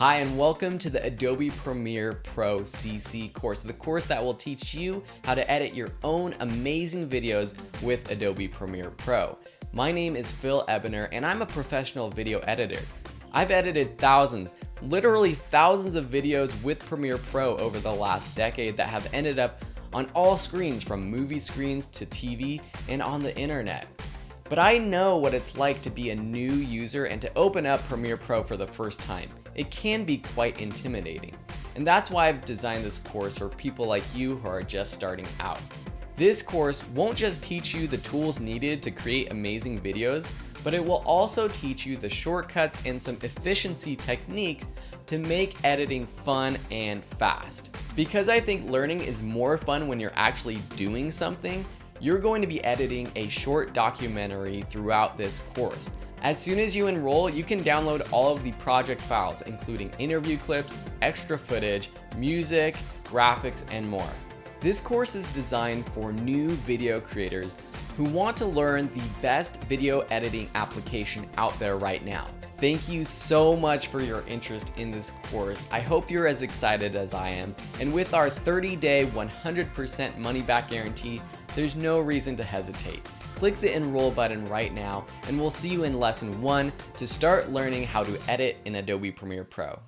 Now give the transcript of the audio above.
Hi, and welcome to the Adobe Premiere Pro CC course, the course that will teach you how to edit your own amazing videos with Adobe Premiere Pro. My name is Phil Ebener, and I'm a professional video editor. I've edited thousands, literally thousands of videos with Premiere Pro over the last decade that have ended up on all screens, from movie screens to TV and on the internet. But I know what it's like to be a new user and to open up Premiere Pro for the first time. It can be quite intimidating. And that's why I've designed this course for people like you who are just starting out. This course won't just teach you the tools needed to create amazing videos, but it will also teach you the shortcuts and some efficiency techniques to make editing fun and fast. Because I think learning is more fun when you're actually doing something, you're going to be editing a short documentary throughout this course. As soon as you enroll, you can download all of the project files, including interview clips, extra footage, music, graphics, and more. This course is designed for new video creators who want to learn the best video editing application out there right now. Thank you so much for your interest in this course. I hope you're as excited as I am. And with our 30-day 100% money-back guarantee, there's no reason to hesitate. Click the enroll button right now, and we'll see you in lesson 1 to start learning how to edit in Adobe Premiere Pro.